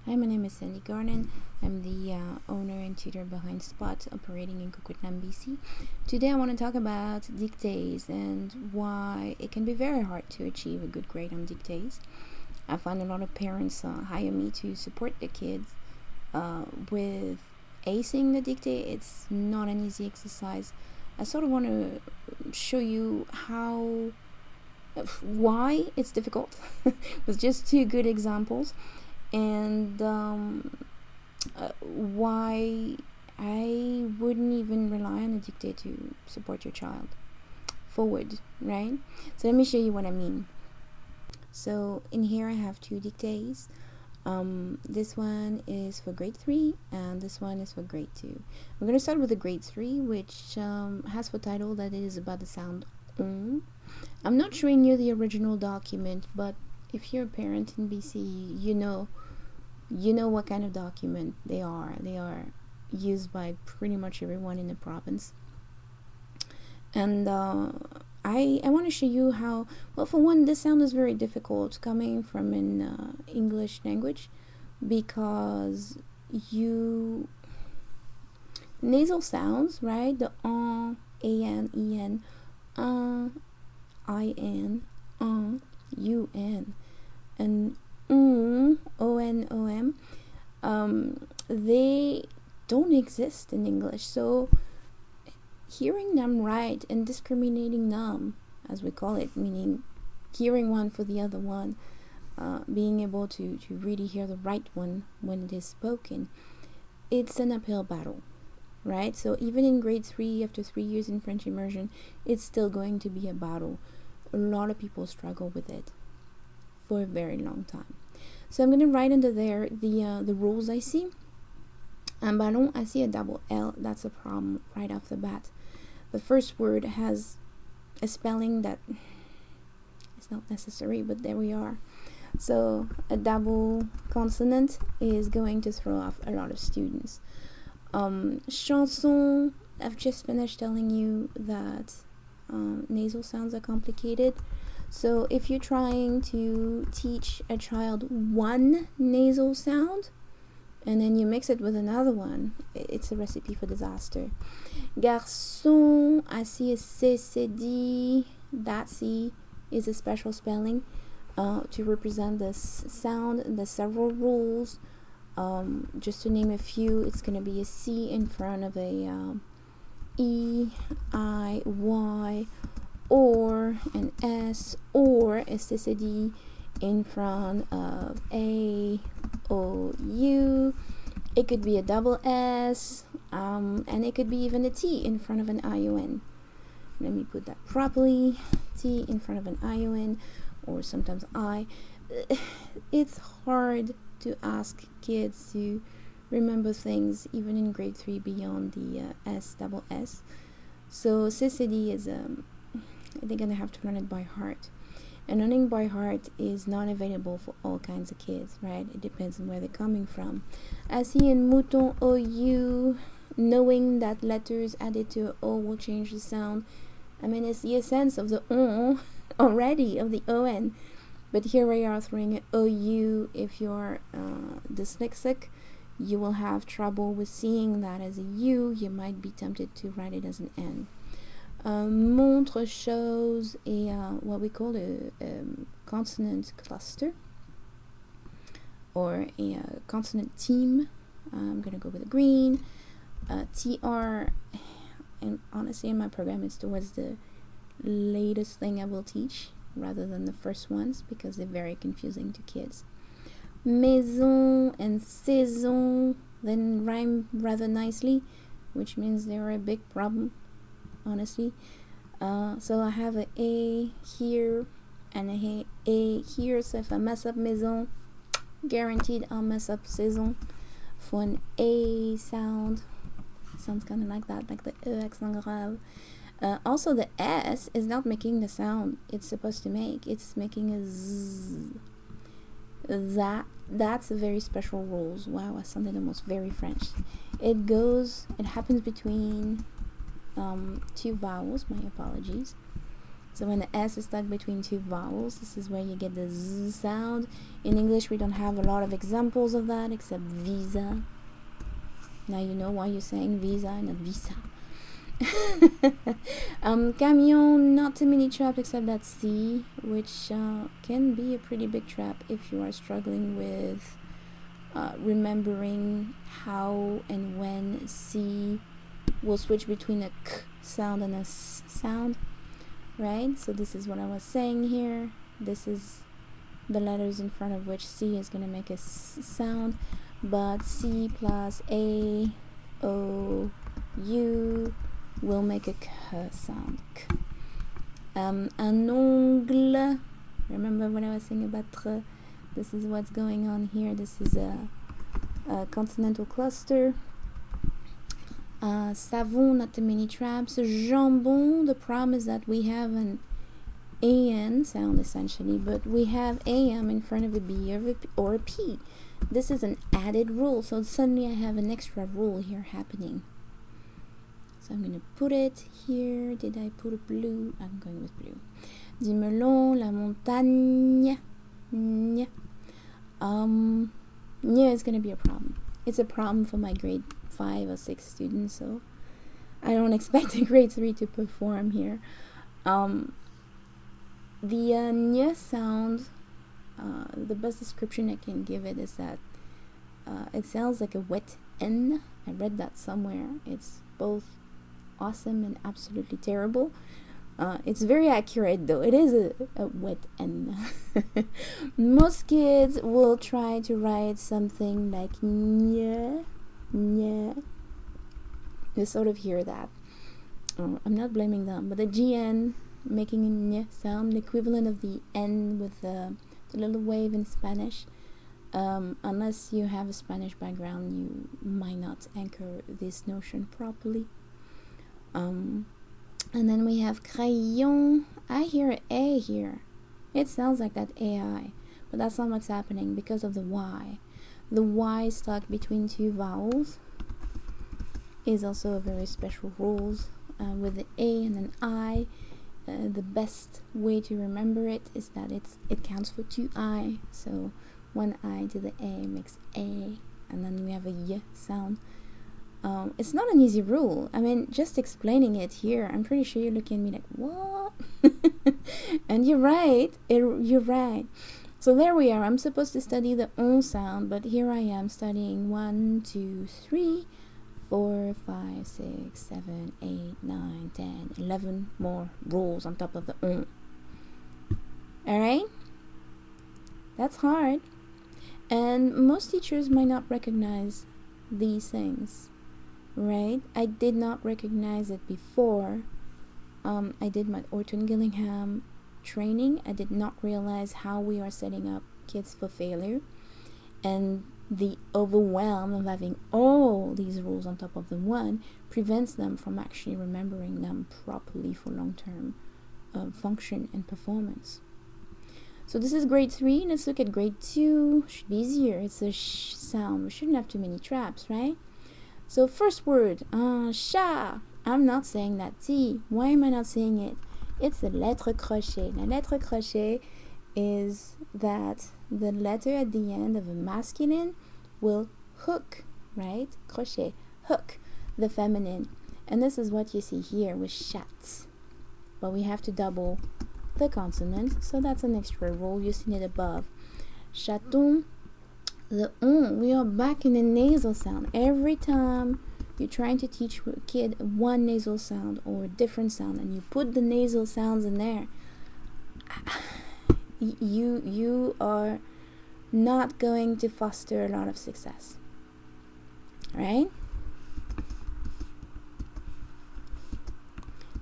Hi, my name is Sandy Garnon. I'm the owner and tutor behind Spot, operating in Coquitlam, BC. Today I want to talk about dictées and why it can be very hard to achieve a good grade on dictées. I find a lot of parents hire me to support their kids with acing the dictée. It's not an easy exercise. I sort of want to show you why it's difficult with just two good examples, and why I wouldn't even rely on a dictée to support your child forward, right? So let me show you what I mean. So in here I have two dictées. This one is for grade 3 and this one is for grade 2. We're going to start with the grade 3, which has for title that it is about the sound on. I'm not showing you the original document, but if you're a parent in BC, you know what kind of document they are. They are used by pretty much everyone in the province. And I want to show you how, well, for one, this sound is very difficult coming from an English language, because nasal sounds, right? The an, en, in, un, and on, they don't exist in English. So hearing them right and discriminating them, as we call it, meaning hearing one for the other one, being able to really hear the right one when it is spoken, it's an uphill battle, right? So even in grade 3, after 3 years in French immersion, it's still going to be a battle. A lot of people struggle with it for a very long time. So I'm going to write under there the rules I see. Un ballon, I see a double L. That's a problem right off the bat. The first word has a spelling that is not necessary, but there we are. So a double consonant is going to throw off a lot of students. Chanson, I've just finished telling you that nasal sounds are complicated. So if you're trying to teach a child one nasal sound and then you mix it with another one, it's a recipe for disaster. Garçon, I see a C-C-D. That C is a special spelling to represent the sound. There's several rules. Just to name a few, it's going to be a C in front of a E, I, Y, or an S, or a C-C-D in front of A, O, U. It could be a double S, and it could be even a T in front of an I-O-N. Let me put that properly. T in front of an I-O-N, or sometimes I. It's hard to ask kids to remember things, even in grade 3, beyond the S, double S. So CCD is, they're going to have to learn it by heart. And learning by heart is not available for all kinds of kids, right? It depends on where they're coming from. I see in mouton, OU, knowing that letters added to O will change the sound. I mean, it's the essence of the on already, of the on. But here we are throwing an OU. If you're dyslexic, you will have trouble with seeing that as a U. You might be tempted to write it as an N. Montre shows what we call a consonant cluster, or a consonant team. I'm going to go with a green. TR, and honestly in my program it's towards the latest thing I will teach rather than the first ones, because they're very confusing to kids. Maison and saison then rhyme rather nicely, which means they're a big problem, honestly. So I have an A here and a here, so if I mess up maison, guaranteed I'll mess up saison. For an A sound, sounds kind of like that, like the E accent grave. Also the S is not making the sound it's supposed to make, it's making a Z. That's a very special rules. Wow, I sounded almost very French. It happens between two vowels, my apologies. So when the S is stuck between two vowels, this is where you get the Z sound. In English, we don't have a lot of examples of that except visa. Now you know why you're saying visa and not visa. Camion, not too many traps except that C, which can be a pretty big trap if you are struggling with remembering how and when C will switch between a K sound and a S sound, right? So this is what I was saying here. This is the letters in front of which C is going to make a S sound, but C plus A, O, U will make a K sound. K. Un ongle. Remember when I was saying about tr? This is what's going on here. This is a consonantal cluster. Savon, not too many traps. Jambon, the problem is that we have an an sound essentially, but we have am in front of a b or a p. This is an added rule, so suddenly I have an extra rule here happening. So I'm going to put it here. Did I put a blue? I'm going with blue. Du melon, la montagne. Nya. Nya is going to be a problem. It's a problem for my grade 5 or 6 students, so I don't expect a grade 3 to perform here. The nya sound, the best description I can give it is that it sounds like a wet N. I read that somewhere. It's both awesome and absolutely terrible. It's very accurate though. It is a wet N. Most kids will try to write something like nya, nya. You sort of hear that. I'm not blaming them, but the GN making a nya sound, the equivalent of the N with the little wave in Spanish. Unless you have a Spanish background, you might not anchor this notion properly. And then we have crayon. I hear an A here. It sounds like that AI, but that's not what's happening because of the Y. The Y stuck between two vowels is also a very special rules. With the A and an I, the best way to remember it is that it counts for two I. So one I to the A makes A, and then we have a Y sound. It's not an easy rule. I mean, just explaining it here, I'm pretty sure you're looking at me like, what? And you're right. You're right. So there we are. I'm supposed to study the on sound, but here I am studying 1, 2, 3, 4, 5, 6, 7, 8, 9, 10, 11 more rules on top of the on. Alright? That's hard. And most teachers might not recognize these things. Right? I did not recognize it before. I did my Orton-Gillingham training. I did not realize how we are setting up kids for failure, and the overwhelm of having all these rules on top of the one prevents them from actually remembering them properly for long-term function and performance. So this is grade 3. Let's look at grade 2. Should be easier. It's a sh sound. We shouldn't have too many traps, right? So first word, chat. I'm not saying that T. Why am I not saying it? It's the lettre crochet. La lettre crochet is that the letter at the end of a masculine will hook, right? Crochet, hook the feminine. And this is what you see here with chat. But we have to double the consonant, so that's an extra rule. You've seen it above. Chaton. The on, we are back in the nasal sound. Every time you're trying to teach a kid one nasal sound or a different sound, and you put the nasal sounds in there, you are not going to foster a lot of success. Right?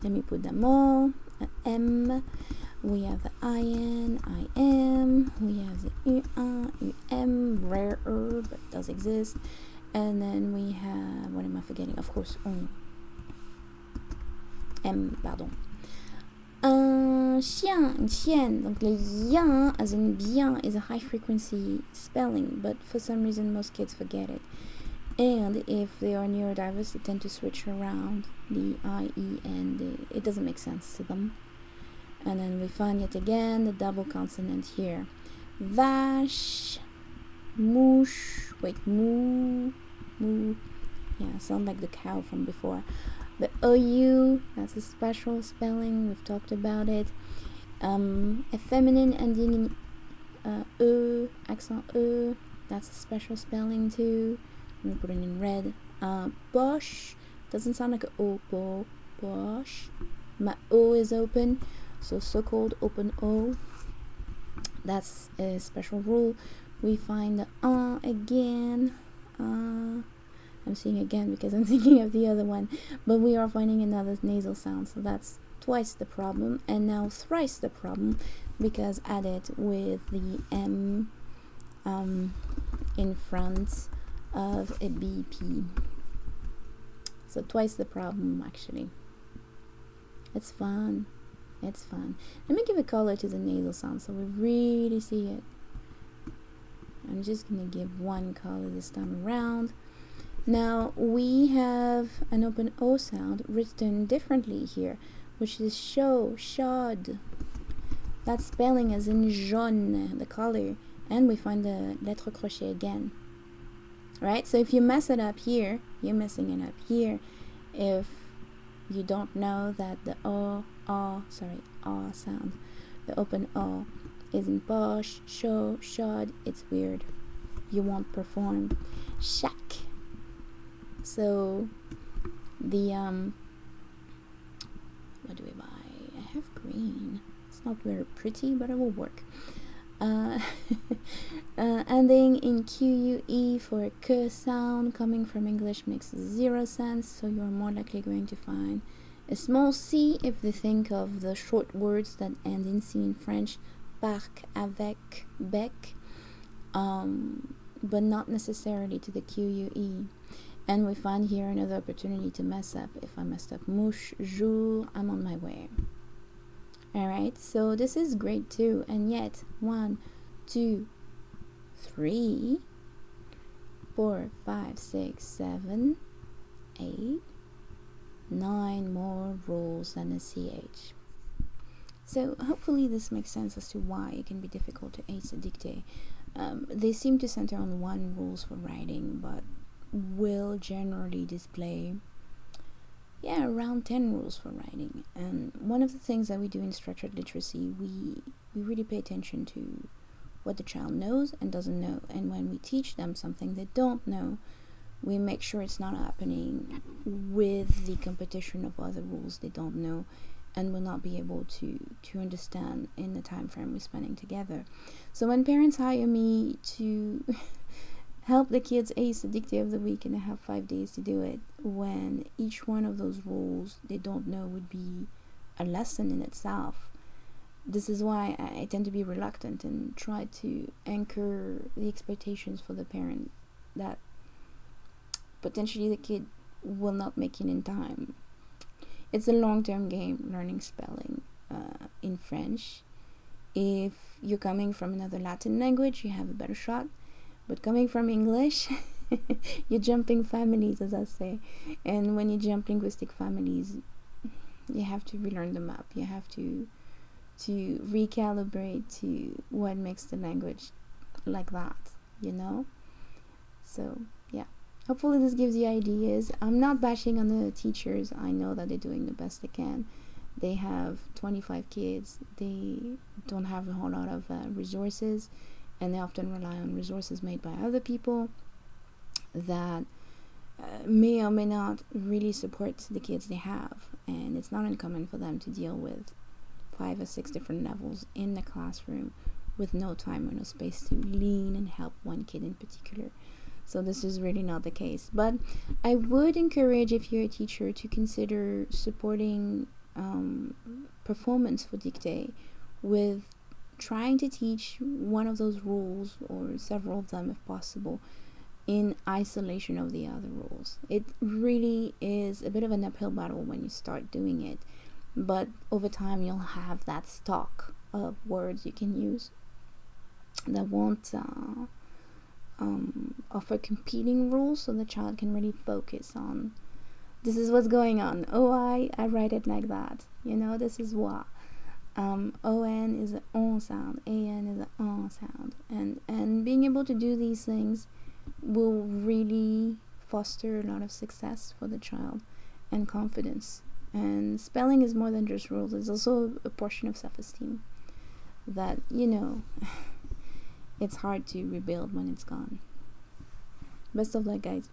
Let me put them all. An M. We have the IN, IM, we have the UN, UM, rarer, but does exist. And then we have, what am I forgetting? Of course, on. M, pardon. Un chien, une chienne. Donc le yin, as in bien, is a high frequency spelling, but for some reason most kids forget it. And if they are neurodiverse, they tend to switch around the I, E, and it doesn't make sense to them. And then we find yet again the double consonant here. Vache, mouche, wait, moo, moo. Yeah, sound like the cow from before. The OU, that's a special spelling, we've talked about it. A feminine ending in accent that's a special spelling too. I'm gonna put it in red. Bosh, doesn't sound like a O, bosh. My O is open, so-called open O. That's a special rule. We find the again. I'm saying again because I'm thinking of the other one, but we are finding another nasal sound, so that's twice the problem, and now thrice the problem because added with the M in front of a BP. So twice the problem actually. It's fun. It's fun. Let me give a color to the nasal sound so we really see it. I'm just gonna give one color this time around. Now we have an open O sound written differently here, which is show, shod. That spelling is in jaune, the color, and we find the lettre crochet again. Right? So if you mess it up here, you're messing it up here. If you don't know that the O sound, the open O, is in posh, show, shod, it's weird. You won't perform. Shack. So the what do we buy? I have green. It's not very pretty, but it will work. Ending in QUE for a K sound coming from English makes 0 sense, so you're more likely going to find a small C if they think of the short words that end in C in French, parc, avec, bec, but not necessarily to the QUE. And we find here another opportunity to mess up. If I messed up mouche, jour, I'm on my way. Alright, so this is great too. And yet, 1, 2, 3, 4, 5, 6, 7, 8, 9 more rules than a CH. So hopefully this makes sense as to why it can be difficult to ace a dictée. They seem to center on one rules for writing, but will generally display around 10 rules for writing. And one of the things that we do in structured literacy, we really pay attention to what the child knows and doesn't know, and when we teach them something they don't know, we make sure it's not happening with the competition of other rules they don't know and will not be able to understand in the time frame we're spending together. So when parents hire me to help the kids ace the dictée of the week, and I have 5 days to do it, when each one of those rules they don't know would be a lesson in itself. This is why I tend to be reluctant and try to anchor the expectations for the parent that potentially the kid will not make it in time. It's a long-term game learning spelling in French. If you're coming from another Latin language, you have a better shot. But coming from English, you're jumping families, as I say. And when you jump linguistic families, you have to relearn them up. You have to recalibrate to what makes the language like that, you know? So, yeah. Hopefully this gives you ideas. I'm not bashing on the teachers. I know that they're doing the best they can. They have 25 kids. They don't have a whole lot of resources. And they often rely on resources made by other people that may or may not really support the kids they have. And it's not uncommon for them to deal with 5 or 6 different levels in the classroom with no time or no space to lean and help one kid in particular. So this is really not the case. But I would encourage, if you're a teacher, to consider supporting performance for dictée with trying to teach one of those rules or several of them if possible in isolation of the other rules. It really is a bit of an uphill battle when you start doing it, but over time you'll have that stock of words you can use that won't offer competing rules, so the child can really focus on, this is what's going on. Oh, I write it like that, you know, this is what. on is an on sound, an is an on sound, and being able to do these things will really foster a lot of success for the child and confidence. And spelling is more than just rules. It's also a portion of self-esteem that, you know, it's hard to rebuild when it's gone. Best of luck, guys.